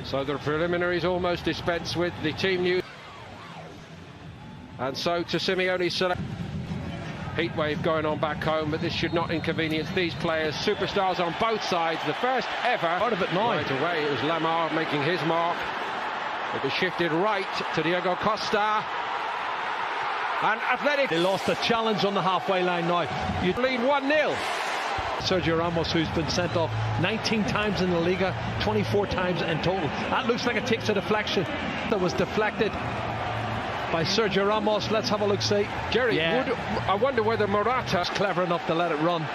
So the preliminaries almost dispensed with, the team news. And so to Simeone's select. Heatwave going on back home, but this should not inconvenience these players. Superstars on both sides. The first ever. Out of it now. Right away, it was Lamar making his mark. It was shifted right to Diego Costa. And Athletic. They lost the challenge on the halfway line now. You lead 1-0. Sergio Ramos, who's been sent off 19 times in the Liga, 24 times in total. That looks like it takes a deflection. That was deflected by Sergio Ramos. Let's have a look, see. Jerry, I wonder whether Morata's clever enough to let it run.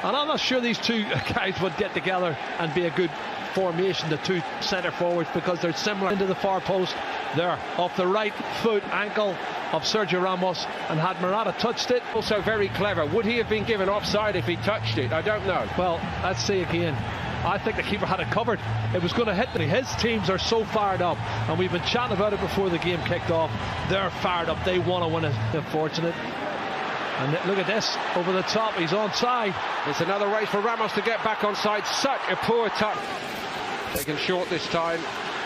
And I'm not sure these two guys would get together and be a good formation, the two centre forwards, because they're similar. Into the far post there, off the right foot ankle of Sergio Ramos, and had Morata touched it. Also very clever. Would he have been given offside if he touched it? I don't know. Well, let's see again. I think the keeper had it covered. It was going to hit me. His teams are so fired up, and we've been chatting about it before the game kicked off. They're fired up. They want to win it. Unfortunate. And look at this, over the top. He's onside. It's another race for Ramos to get back onside. Such a poor touch. Taken short this time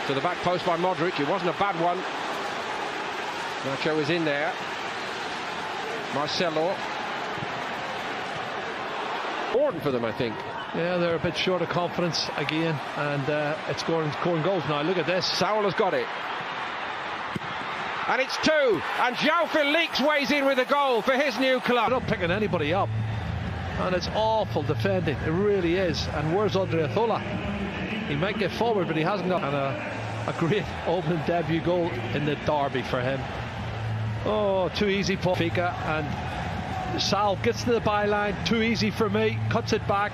to the back post by Modric. It wasn't a bad one. Nacho was in there. Marcelo. Important for them, I think. Yeah, they're a bit short of confidence again, and it's scoring goals now. Look at this. Saul has got it. And it's 2. And João Felix weighs in with a goal for his new club. They're not picking anybody up. And it's awful defending. It really is. And where's Odriozola? He might get forward, but he hasn't got. And a great opening debut goal in the derby for him. Oh, too easy for Fika. And Sal gets to the byline. Too easy for me. Cuts it back.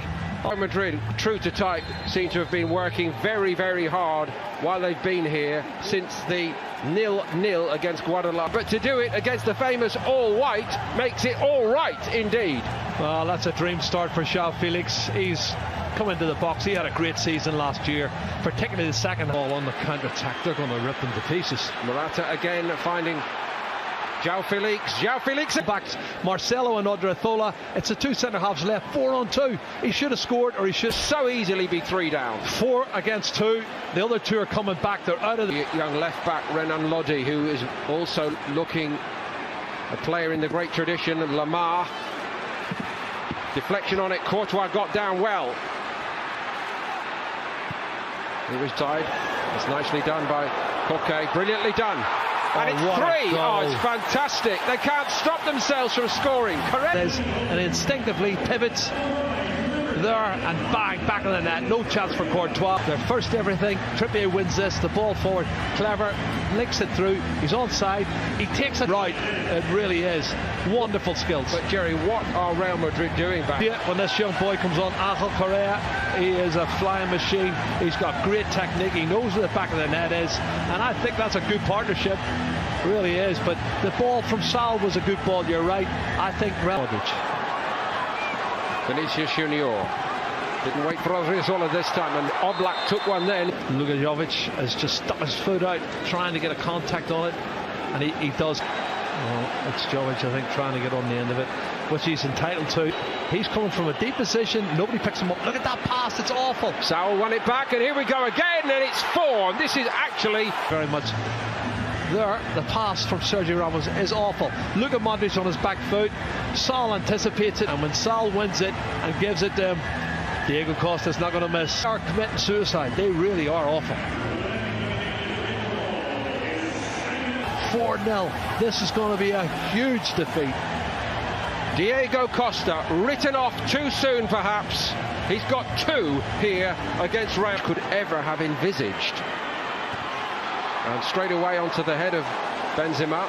Madrid, true to type, seem to have been working very, very hard while they've been here since the 0-0 against Guadalajara. But to do it against the famous all-white makes it all right indeed. Well, that's a dream start for João Felix. He's come into the box. He had a great season last year, particularly the second ball on the counter-attack. They're going to rip them to pieces. Morata again finding João Felix back Marcelo and Odriozola. It's the two centre halves left, 4-on-2. He should have scored, or he should so easily be 3 down. 4 against 2. The other 2 are coming back. They're out of the young left back Renan Lodi, who is also looking a player in the great tradition of Lamar. Deflection on it. Courtois got down well. He was tied. It's nicely done by Koke. Brilliantly done. And it's 3. Oh, it's fantastic. They can't stop themselves from scoring. Correct. And instinctively pivots there and bang, back on the net. No chance for Courtois. Their first everything. Trippier wins this. The ball forward. Clever. Links it through. He's onside. He takes it right. It really is. Wonderful skills. But Jerry, what are Real Madrid doing back? Yeah, when this young boy comes on, Angel Correa, he is a flying machine. He's got great technique. He knows where the back of the net is. And I think that's a good partnership. It really is. But the ball from Sal was a good ball. You're right. I think Vinicius Junior didn't wait for Odriozola this time, and Oblak took one then. Lukajovic has just stuck his foot out, trying to get a contact on it, and he does. Well, it's Jovic, I think, trying to get on the end of it, which he's entitled to. He's coming from a deep position. Nobody picks him up. Look at that pass. It's awful. Saul won it back, and here we go again, and it's 4. And this is actually very much. There, the pass from Sergio Ramos is awful. Look at Modric on his back foot. Sal anticipates it, and when Sal wins it and gives it to him, Diego Costa's not going to miss. They are committing suicide. They really are awful. 4-0. This is going to be a huge defeat. Diego Costa written off too soon, perhaps. He's got 2 here against Real. Could ever have envisaged. And straight away onto the head of Benzema.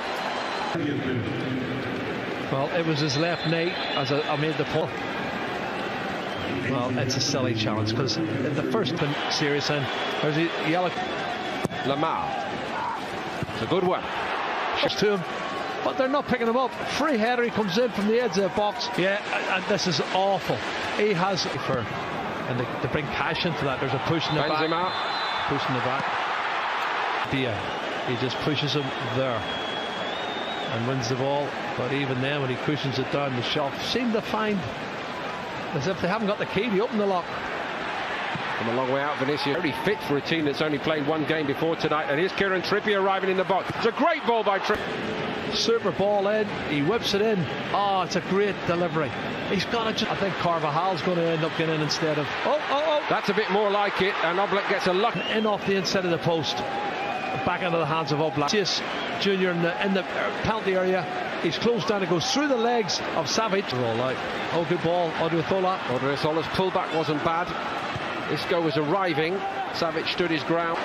Well, it was his left knee, as I made the point. Well, it's a silly challenge, because in the first series end, there's a yellow. Lamar. It's a good one. To him, but they're not picking him up. Free header, he comes in from the edge of the box. Yeah, and this is awful. He has and they bring passion to that. There's a push in the Benzema. back. Push in the back. He just pushes him there and wins the ball, but even then when he cushions it down, the shot seem to find as if they haven't got the key to open the lock. From a long way out, Vinicius already fit for a team that's only played one game before tonight. And here's Kieran Trippier arriving in the box. It's a great ball by Trippier. Super ball in, he whips it in. Oh, it's a great delivery. He's got to. I think Carvajal's going to end up getting in instead of. Oh! That's a bit more like it, and Oblak gets a luck in off the inside of the post, back into the hands of Oblak. Junior in the penalty area. He's closed down. It goes through the legs of Savic. All out. Oh, good ball, Odriozola. Odriozola's pullback wasn't bad. Isco was arriving. Savic stood his ground.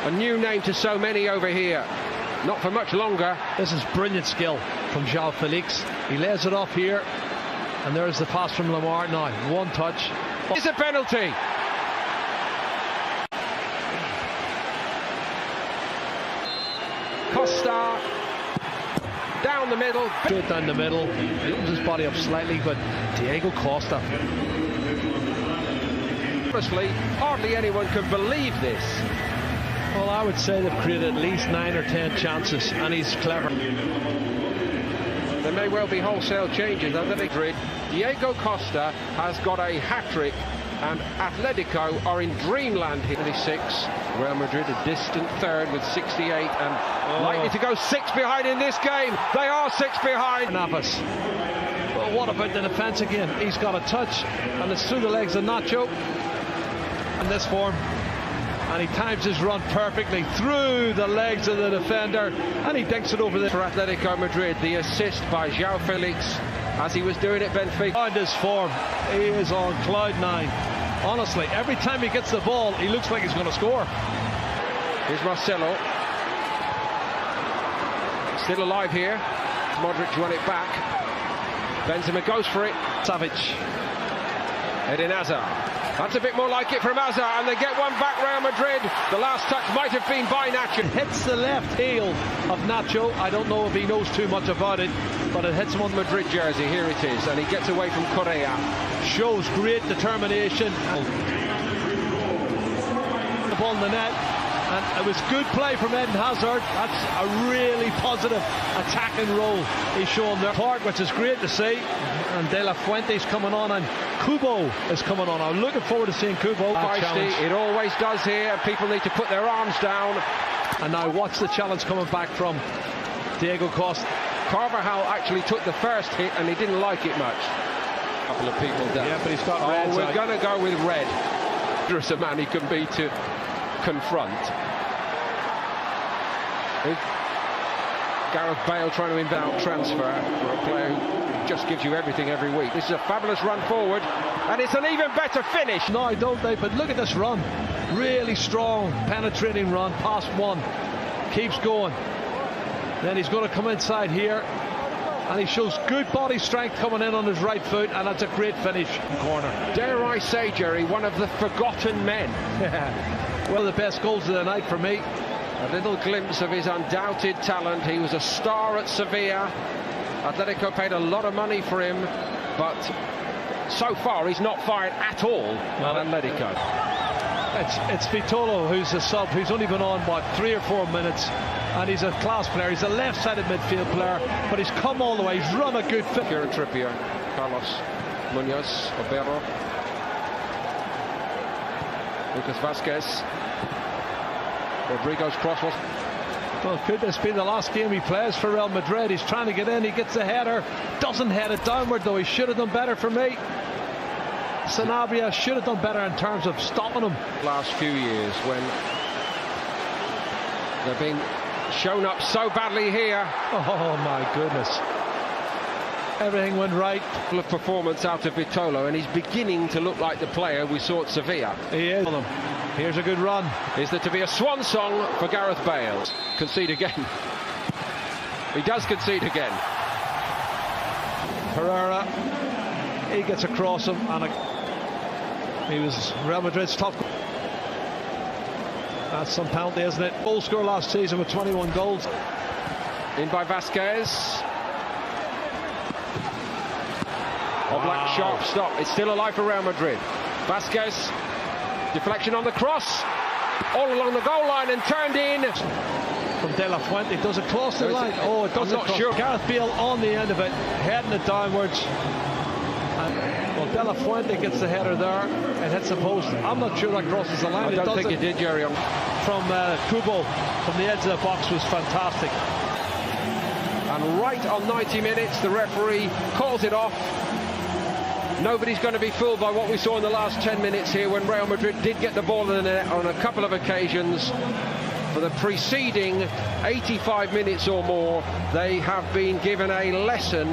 A new name to so many over here. Not for much longer. This is brilliant skill from João Felix. He lays it off here, and there's the pass from Lamar. Now, one touch. It's a penalty. Costa down the middle. Straight down the middle. He opens his body up slightly, but Diego Costa. Honestly, hardly anyone can believe this. Well, I would say they've created at least 9 or 10 chances, and he's clever. There may well be wholesale changes under Madrid. Diego Costa has got a hat-trick, and Atletico are in dreamland here. 36. Real Madrid a distant third with 68, and likely to go 6 behind in this game. They are 6 behind. Navas. Well, what about the defence again? He's got a touch, and it's through the legs of Nacho. In this form. And he times his run perfectly through the legs of the defender, and he dinks it over there. For Atletico Madrid, the assist by João Felix, as he was doing at Benfica. On this form, he is on cloud 9. Honestly, every time he gets the ball, he looks like he's going to score. Here's Marcelo. Still alive here. Modric won it back. Benzema goes for it. Savic. Eden Hazard. That's a bit more like it from Hazard, and they get one back. Real Madrid. The last touch might have been by Nacho. It hits the left heel of Nacho. I don't know if he knows too much about it, but it hits him on the Madrid jersey. Here it is, and he gets away from Correa. Shows great determination. The ball in the net, and it was good play from Eden Hazard. That's a really positive attacking role he's shown there. Clark, which is great to see, and De La Fuente's coming on, and Kubo is coming on. I'm looking forward to seeing Kubo. It always does here, and people need to put their arms down. And now watch the challenge coming back from Diego Costa. Carvajal actually took the first hit, and he didn't like it much. A couple of people down. Yeah, but he's got red. Oh, we're going to go with red. There's a man he can be to confront. Gareth Bale trying to inbound transfer for a player who just gives you everything every week. This is a fabulous run forward, and it's an even better finish. No, don't they? But look at this run. Really strong, penetrating run, past one. Keeps going. Then he's going to come inside here, and he shows good body strength coming in on his right foot, and that's a great finish. Corner. Dare I say, Jerry, one of the forgotten men. One of the best goals of the night for me. A little glimpse of his undoubted talent. He was a star at Sevilla. Atletico paid a lot of money for him, but so far he's not fired at all at Atletico. It's Vitolo who's a sub, who's only been on, what, 3 or 4 minutes, and he's a class player. He's a left-sided midfield player, but he's come all the way. He's run a good fit. Kieran Trippier, Carlos Munoz, Obero, Lucas Vazquez. Rodrigo's cross was... Well, could this be the last game he plays for Real Madrid? He's trying to get in, he gets the header, doesn't head it downward though. He should have done better for me. Sanabria should have done better in terms of stopping him. Last few years when they've been shown up so badly here. Oh my goodness. Everything went right. Full of performance out of Vitolo, and he's beginning to look like the player we saw at Sevilla. He is. Here's a good run. Is there to be a swan song for Gareth Bale? Concede again. He does concede again. Herrera, he gets across him, and he was Real Madrid's top. That's some penalty, isn't it? Goal scorer last season with 21 goals. In by Vazquez. Oblak, sharp stop. It's still alive for Real Madrid. Vazquez. Deflection on the cross, all along the goal line and turned in. From De La Fuente, does it cross the line? Oh, it doesn't. I'm not sure. Gareth Bale on the end of it, heading it downwards. And, well, De La Fuente gets the header there and hits the post. I'm not sure that crosses the line. I don't think it did, Jerry. From Kubo, from the edge of the box, was fantastic. And right on 90 minutes, the referee calls it off. Nobody's going to be fooled by what we saw in the last 10 minutes here when Real Madrid did get the ball in the net on a couple of occasions. For the preceding 85 minutes or more, they have been given a lesson.